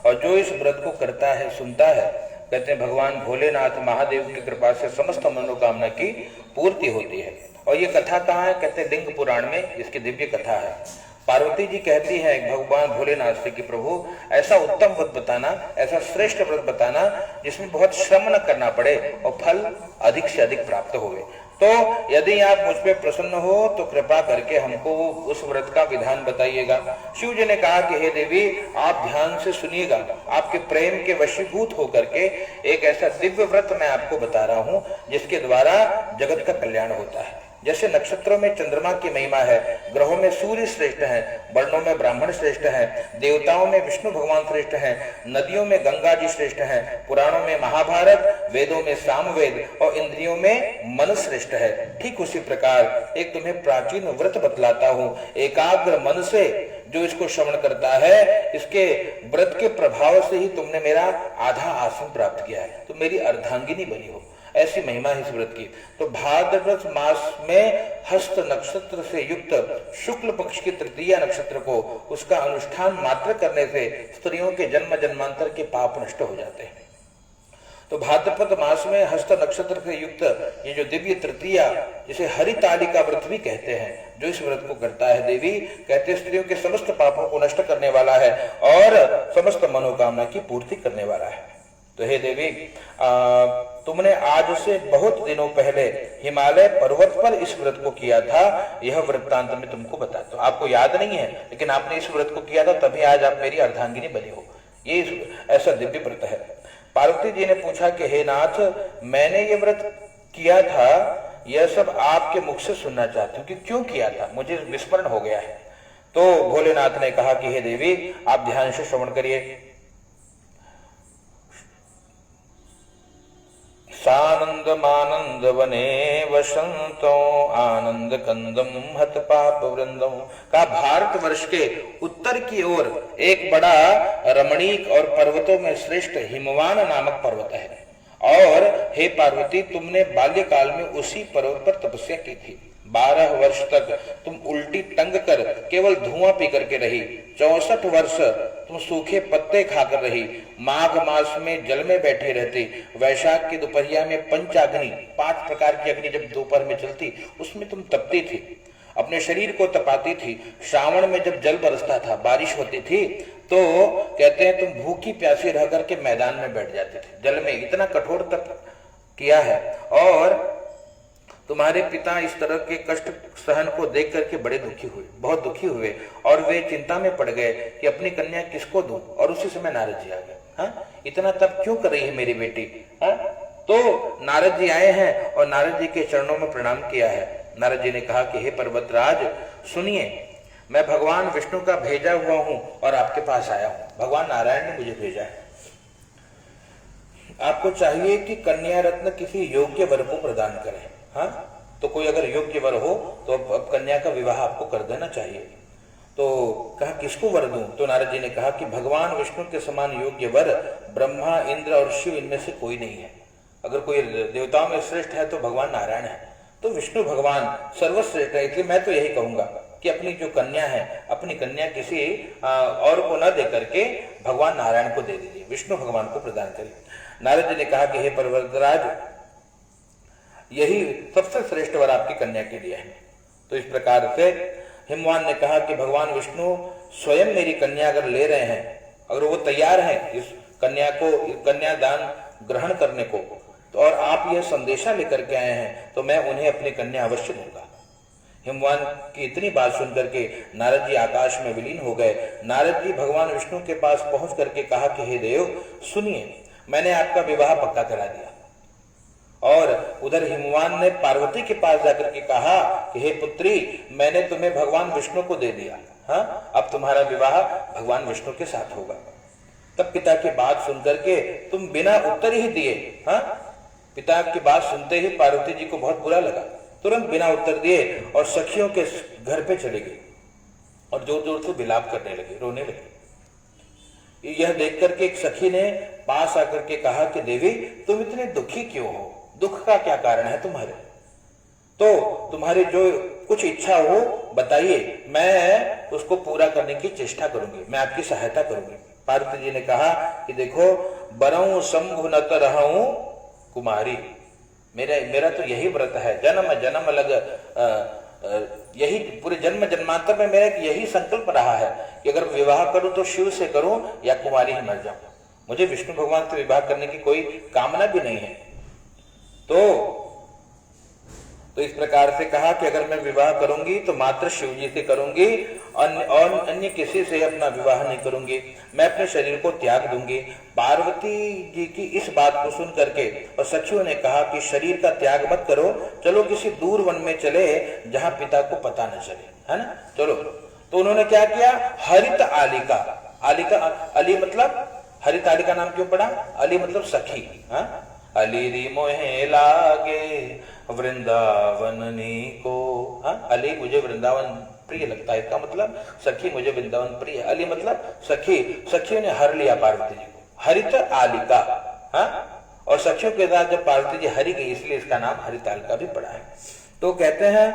और जो इस व्रत को करता है, सुनता है, कहते हैं भगवान भोलेनाथ महादेव की कृपा से समस्त मनोकामना की पूर्ति होती है। और ये कथा कहाँ है? कहते हैं लिंग पुराण में इसकी दिव्य कथा है। पार्वती जी कहती है भगवान भोलेनाथ से कि प्रभु ऐसा उत्तम व्रत बताना, ऐसा श्रेष्ठ व्रत बताना जिसमें बहुत श्रम न करना पड़े और फल अधिक से अधिक प्राप्त होवे। तो यदि आप मुझ पे प्रसन्न हो तो कृपा करके हमको उस व्रत का विधान बताइएगा। शिव जी ने कहा कि हे देवी, आप ध्यान से सुनिएगा, आपके प्रेम के वशीभूत होकर के एक ऐसा दिव्य व्रत मैं आपको बता रहा हूं जिसके द्वारा जगत का कल्याण होता है। जैसे नक्षत्रों में चंद्रमा की महिमा है, ग्रहों में सूर्य श्रेष्ठ है, वर्णों में ब्राह्मण श्रेष्ठ है, देवताओं में विष्णु भगवान श्रेष्ठ है, नदियों में गंगा जी श्रेष्ठ है, पुराणों में महाभारत, वेदों में सामवेद और इंद्रियों में मन श्रेष्ठ है। ठीक उसी प्रकार एक तुम्हें प्राचीन व्रत बतलाता हूँ। एकाग्र मन से जो इसको श्रवण करता है, इसके व्रत के प्रभाव से ही तुमने मेरा आधा आसन प्राप्त किया है, तो मेरी अर्धांगिनी बनी हो। ऐसी महिमा है इस व्रत की। तो भाद्रपद मास में हस्त नक्षत्र से युक्त शुक्ल पक्ष की तृतीया नक्षत्र को उसका अनुष्ठान मात्र करने से स्त्रियों के जन्म जन्मांतर के पाप नष्ट हो जाते हैं। तो भाद्रपद मास में हस्त नक्षत्र से युक्त ये जो दिव्य तृतीया, जिसे हरितालिका व्रत भी कहते हैं, जो इस व्रत को करता है देवी, कहते स्त्रियों के समस्त पापों को नष्ट करने वाला है और समस्त मनोकामना की पूर्ति करने वाला है। तो हे देवी, तुमने आज से बहुत दिनों पहले हिमालय पर्वत पर इस व्रत को किया था, यह वृत्तांत में तुमको बताता हूं। आपको याद नहीं है, लेकिन आपने इस व्रत को किया था, तभी आज आप मेरी अर्धांगिनी बनी हो। ये ऐसा दिव्य व्रत है। पार्वती जी ने पूछा कि हे नाथ, मैंने ये व्रत किया था, यह सब आपके मुख से सुनना चाहती हूँ कि क्यों किया था, मुझे विस्मरण हो गया है। तो भोलेनाथ ने कहा कि हे देवी, आप ध्यान से श्रवण करिए। सानंद मानंद वने वसंतो आनंद कंदम हत पाप वृंदम। का भारत वर्ष के उत्तर की ओर एक बड़ा रमणीक और पर्वतों में श्रेष्ठ हिमवान नामक पर्वत है। और हे पार्वती, तुमने बाल्यकाल में उसी पर्वत पर तपस्या की थी। 12 वर्ष तक तुम उल्टी टंग कर केवल धुआं पी करके रही। 64 वर्ष तुम सूखे पत्ते खाकर रही। माघ मास में जल में बैठी रहती। वैशाख की दोपहरिया में पंचाग्नि, 5 प्रकार की अग्नि जब दोपहर में चलती, उसमें तुम तपती थी, अपने शरीर को तपाती थी। श्रावण में जब जल बरसता था, बारिश होती थी, तो कहते हैं तुम भूखी प्यासी रह करके मैदान में बैठ जाते थे। जल में इतना कठोर तप किया है। और तुम्हारे पिता इस तरह के कष्ट सहन को देख करके बड़े दुखी हुए, बहुत दुखी हुए, और वे चिंता में पड़ गए कि अपनी कन्या किसको दूं। और उसी समय नारद जी आ गए। हाँ, इतना तप क्यों कर रही है मेरी बेटी? हाँ, तो नारद जी आए हैं और नारद जी के चरणों में प्रणाम किया है। नारद जी ने कहा कि हे पर्वतराज, सुनिए, मैं भगवान विष्णु का भेजा हुआ हूं और आपके पास आया हूं। भगवान नारायण ने मुझे भेजा है। आपको चाहिए कि कन्या रत्न किसी योग्य वर को प्रदान करें। हाँ, तो कोई अगर योग्य वर हो तो अब कन्या का विवाह आपको कर देना चाहिए। तो कहा किसको वर दूं? तो नारद जी ने कहा कि भगवान विष्णु के समान योग्य वर ब्रह्मा, इंद्र और शिव, इनमें से कोई नहीं है। अगर कोई देवताओं में श्रेष्ठ है तो भगवान नारायण है, तो विष्णु भगवान सर्वश्रेष्ठ है। इसलिए मैं तो यही कहूंगा कि अपनी जो कन्या है, अपनी कन्या किसी और को न दे करके भगवान नारायण को दे दीजिए, विष्णु भगवान को प्रदान करिए। नारद जी ने कहा कि हे पर्वतराज, यही सबसे श्रेष्ठ वर आपकी कन्या के लिए है। तो इस प्रकार से हिमवान ने कहा कि भगवान विष्णु स्वयं मेरी कन्या अगर ले रहे हैं, अगर वो तैयार हैं इस कन्या को, कन्यादान ग्रहण करने को, तो और आप यह संदेशा लेकर के आए हैं, तो मैं उन्हें अपनी कन्या अवश्य दूंगा। हिमवान की इतनी बात सुनकर के नारद जी आकाश में विलीन हो गए। नारद जी भगवान विष्णु के पास पहुंच करके कहा कि हे देव, सुनिए, मैंने आपका विवाह पक्का करा दिया। और उधर हिमवान ने पार्वती के पास जाकर के कहा कि हे पुत्री, मैंने तुम्हें भगवान विष्णु को दे दिया। हाँ, अब तुम्हारा विवाह भगवान विष्णु के साथ होगा। तब पिता की बात सुनकर के तुम बिना उत्तर ही दिए, हाँ, पिता की बात सुनते ही पार्वती जी को बहुत बुरा लगा, तुरंत बिना उत्तर दिए और सखियों के घर पे चले गए और जोर जोर से विलाप करने लगे, रोने लगे। यह देख करके एक सखी ने पास आकर के कहा कि देवी, तुम इतने दुखी क्यों हो? दुख का क्या कारण है तुम्हारे? तो तुम्हारी जो कुछ इच्छा हो बताइए, मैं उसको पूरा करने की चेष्टा करूंगी, मैं आपकी सहायता करूंगी। पार्वती जी ने कहा कि देखो, बरऊं शंभु न तो रहूं कुमारी, मेरा तो यही व्रत है, जन्म जन्म लग यही पूरे जन्म जन्मांतर में मेरा यही संकल्प रहा है कि अगर विवाह करूं तो शिव से करूं या कुमारी ही मर जाऊं। मुझे विष्णु भगवान से विवाह करने की कोई कामना भी नहीं है। तो इस प्रकार से कहा कि अगर मैं विवाह करूंगी तो मात्र शिव जी से करूंगी, अन्य किसी से अपना विवाह नहीं करूंगी, मैं अपने शरीर को त्याग दूंगी। पार्वती जी की इस बात को सुन करके और सखियों ने कहा कि शरीर का त्याग मत करो, चलो किसी दूर वन में चले जहां पिता को पता न चले, है ना, चलो। तो उन्होंने क्या किया, हरित आलिका, आलिका अली मतलब हरित आलिका नाम क्यों पड़ा, अली मतलब सखी, हाँ, अली री मोहे लागे वृंदावननी को, हाँ, अली मुझे वृंदावन प्रिय लगता है, इसका मतलब सखी मुझे वृंदावन प्रिय, अली मतलब सखी, सखियों ने हर लिया पार्वती जी को, हरित आलिका, हाँ, और सखियों के साथ जब पार्वती जी हरी गई इसलिए इसका नाम हरित आलिका भी पड़ा है। तो कहते हैं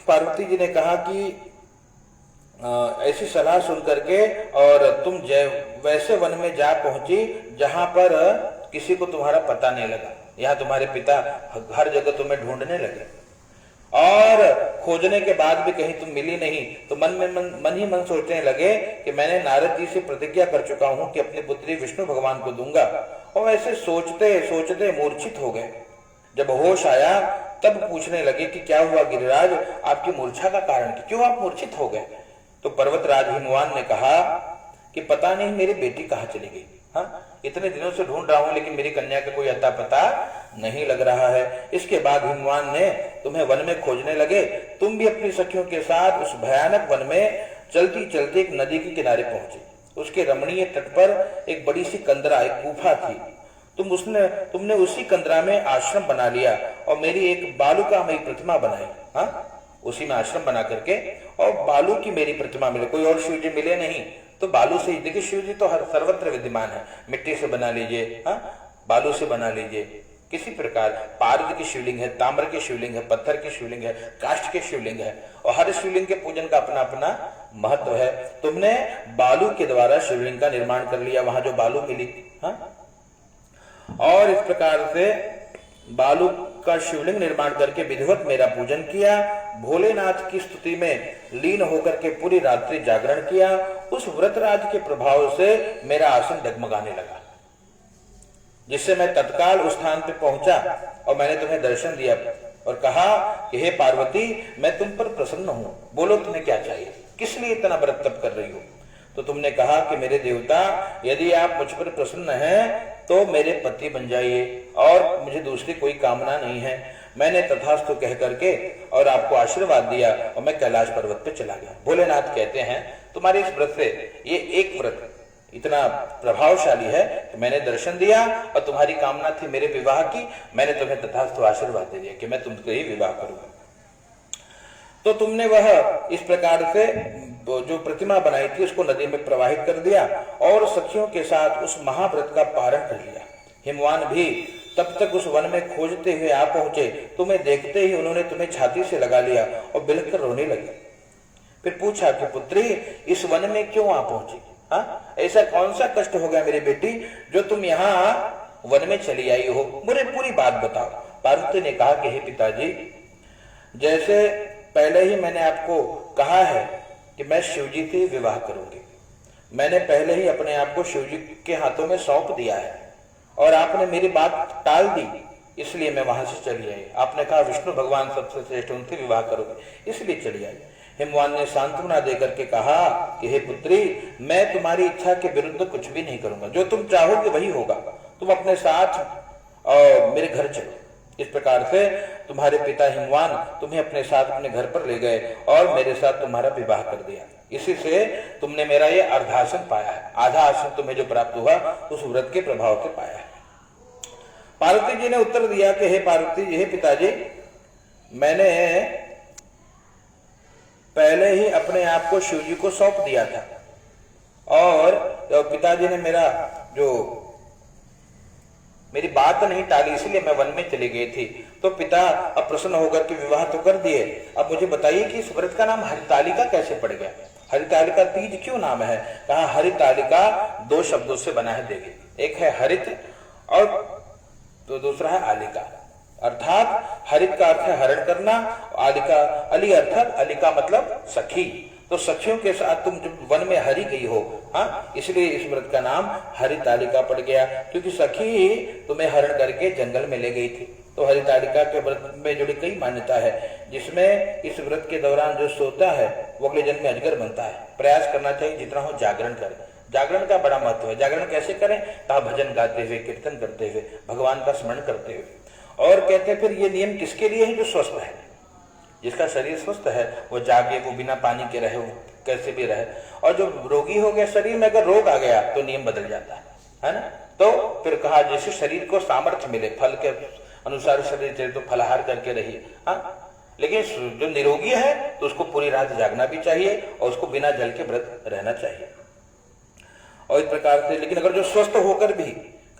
पार्वती जी ने कहा कि ऐसी सलाह सुन करके और तुम वैसे वन में जा पहुंची जहां पर किसी को तुम्हारा पता नहीं लगा, यहाँ तुम्हारे पिता हर जगह तुम्हें ढूंढने लगे और खोजने के बाद भी कहीं तुम मिली नहीं, तो मन ही मन सोचने लगे कि मैंने नारद जी से प्रतिज्ञा कर चुका हूं कि अपनी पुत्री विष्णु भगवान को दूंगा। और ऐसे सोचते सोचते मूर्छित हो गए। जब होश आया तब पूछने लगे कि क्या हुआ गिरिराज, आपकी मूर्छा का कारण क्यों आप मूर्छित हो गए। तो पर्वतराज हिमवान ने कहा कि पता नहीं मेरी बेटी कहाँ चली गई, हाँ, इतने दिनों से ढूंढ रहा हूं लेकिन मेरी कन्या का कोई अता पता नहीं लग रहा है। इसके बाद हिमवान ने तुम्हें वन में खोजने लगे, तुम भी अपनी सखियों के साथ उस भयानक वन में चलती चलती एक नदी के किनारे पहुंचे। उसके रमणीय तट पर एक बड़ी सी कंदरा, एक गुफा थी। तुमने उसी कंदरा में आश्रम बना लिया और मेरी एक बालुकामयी प्रतिमा बनाई, हाँ, उसी में आश्रम बना करके और बालू की मेरी प्रतिमा मिले, कोई और शिव जी मिले नहीं तो बालू से ही, देखिए शिव जी तो हर सर्वत्र विद्यमान है, मिट्टी से बना लीजिए, हाँ, बालू से बना लीजिए, किसी प्रकार पारद की शिवलिंग है, ताम्र की शिवलिंग है, पत्थर की शिवलिंग है, काष्ठ के शिवलिंग है और हर शिवलिंग के पूजन का अपना अपना महत्व है। तुमने बालू के द्वारा शिवलिंग का निर्माण कर लिया वहां जो बालू मिली, हाँ, और इस प्रकार से बालू का शिवलिंग निर्माण करके विधिवत मेरा पूजन किया, भोलेनाथ की स्तुति में लीन होकर के पूरी रात्रि जागरण किया। उस व्रतराज के प्रभाव से मेरा आसन डगमगाने लगा, जिससे मैं तत्काल उस स्थान पे पहुंचा और मैंने तुम्हें दर्शन दिया और कहा कि हे पार्वती, मैं तुम पर प्रसन्न हूं, बोलो तुम्हें क्या चाहिए, किस लिए इतना व्रत तप कर रही हो। तो तुमने कहा कि मेरे देवता, यदि आप मुझ पर प्रसन्न हैं तो मेरे पति बन जाइए और मुझे दूसरी कोई कामना नहीं है। मैंने तथास्तु कह करके और आपको आशीर्वाद दिया और मैं कैलाश पर्वत पे चला गया। भोलेनाथ कहते हैं तुम्हारे इस व्रत से, ये एक व्रत इतना प्रभावशाली है कि मैंने दर्शन दिया और तुम्हारी कामना थी मेरे विवाह की, मैंने तुम्हें तथास्तु आशीर्वाद दे दिया कि मैं तुमसे ही विवाह करूंगा। तो तुमने वह इस प्रकार से जो प्रतिमा बनाई थी उसको नदी में प्रवाहित कर दिया और सखियों के साथ उस महाव्रत का पारण कर लिया। हिमवान भी तब तक उस वन में खोजते हुए आ पहुंचे, तुम्हें देखते ही उन्होंने तुम्हें छाती से लगा लिया और बिलखकर रोने लगे। फिर पूछा कि पुत्री, इस वन में क्यों आ पहुंची, हाँ, ऐसा कौन सा कष्ट हो गया मेरी बेटी जो तुम यहाँ वन में चली आई हो, मुझे पूरी बात बताओ। पार्वती ने कहा कि हे पिताजी, जैसे पहले ही मैंने आपको कहा है कि मैं शिवजी से विवाह करूंगी, मैंने पहले ही अपने आप को शिवजी के हाथों में सौंप दिया है और आपने मेरी बात टाल दी, इसलिए मैं वहां से चली आई। आपने कहा विष्णु भगवान सबसे श्रेष्ठ, उनसे विवाह करोगे, इसलिए चली आई। हिमवान ने सांत्वना देकर के कहा कि हे पुत्री, मैं तुम्हारी इच्छा के विरुद्ध कुछ भी नहीं करूंगा, जो तुम चाहोगे वही होगा, तुम अपने साथ मेरे घर चलो। इस प्रकार से तुम्हारे पिता हिमवान तुम्हें अपने साथ अपने घर पर ले गए और मेरे साथ तुम्हारा विवाह कर दिया। इसी से तुमने मेरा ये अर्धासन पाया है, आधा आसन तुम्हें जो प्राप्त हुआ उस व्रत के प्रभाव से पाया है। पार्वती जी ने उत्तर दिया कि हे पार्वती जी, हे पिताजी, मैंने पहले ही अपने आप को शिव जी को सौंप दिया था और पिताजी ने मेरी बात नहीं टाली, इसलिए मैं वन में चली गई थी। तो पिता अब प्रसन्न होकर के विवाह तो कर दिए, अब मुझे बताइए कि इस व्रत का नाम हरितालिका कैसे पड़ गया। हरितालिका तीज क्यों नाम है? कहा हरितालिका 2 शब्दों से बना है। देखिए, एक है हरित और तो दूसरा है आलिका। अर्थात हरित का अर्थ है हरण करना, आलिका अली अर्थात अलिका मतलब सखी। तो सखियों के साथ तुम जब वन में हरि गई हो, हाँ, इसलिए इस व्रत का नाम हरितालिका पड़ गया, क्योंकि सखी तुम्हें हरण करके जंगल में ले गई थी। तो हरितालिका के व्रत में जुड़ी कई मान्यता है, जिसमें इस व्रत के दौरान जो सोता है वो अगले जन्म में अजगर बनता है। प्रयास करना चाहिए जितना हो जागरण करें। जागरण का बड़ा महत्व है। जागरण कैसे करें? कहा भजन गाते हुए, कीर्तन करते हुए, भगवान का स्मरण करते हुए। और कहते हैं फिर ये नियम किसके लिए है? जो स्वस्थ है, जिसका शरीर स्वस्थ है वो जागे, वो बिना पानी के रहे, वो कैसे भी रहे। और जो रोगी हो गया, शरीर में अगर रोग आ गया तो नियम बदल जाता है ना। तो फिर कहा जैसे शरीर को सामर्थ्य मिले, फल के अनुसार शरीर चले तो फलाहार करके रहिए, हाँ। लेकिन जो निरोगी है तो उसको पूरी रात जागना भी चाहिए और उसको बिना जल के व्रत रहना चाहिए। और इस प्रकार से, लेकिन अगर जो स्वस्थ होकर भी,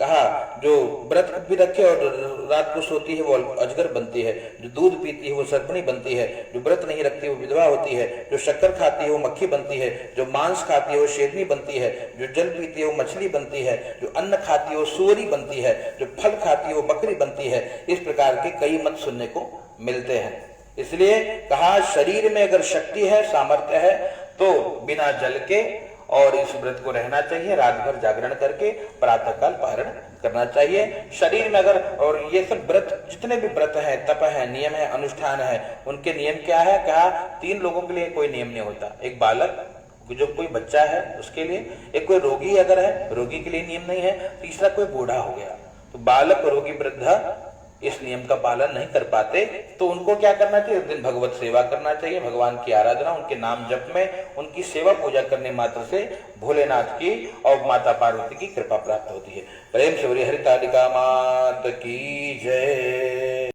कहा जो व्रत भी रखे और रात को सोती है वो अजगर बनती है, जो दूध पीती है वो सर्पणी बनती है, जो व्रत नहीं रखती वो विधवा होती है, जो शक्कर खाती है वो मक्खी बनती है, जो मांस खाती है वो शेरनी बनती है, जो जल पीती है वो मछली बनती है, जो अन्न खाती है वो सुअरी बनती है, जो फल खाती है वो बकरी बनती है। इस प्रकार के कई मत सुनने को मिलते हैं। इसलिए कहा शरीर में अगर शक्ति है, सामर्थ्य है, तो बिना जल के और इस व्रत को रहना चाहिए। रात भर जागरण करके प्रातःकाल पारण करना चाहिए। शरीर में अगर, और ये सब व्रत जितने भी व्रत है, तप है, नियम है, अनुष्ठान है, उनके नियम क्या है? कहा 3 लोगों के लिए कोई नियम नहीं होता। एक बालक, जो कोई बच्चा है उसके लिए, एक कोई रोगी अगर है, रोगी के लिए नियम नहीं है, तीसरा कोई बूढ़ा हो गया। तो बालक, रोगी, वृद्धा इस नियम का पालन नहीं कर पाते तो उनको क्या करना चाहिए? उस दिन भगवत सेवा करना चाहिए, भगवान की आराधना, उनके नाम जप में, उनकी सेवा पूजा करने मात्र से भोलेनाथ की और माता पार्वती की कृपा प्राप्त होती है। प्रेम से बोलिए हरितालिका मात की जय।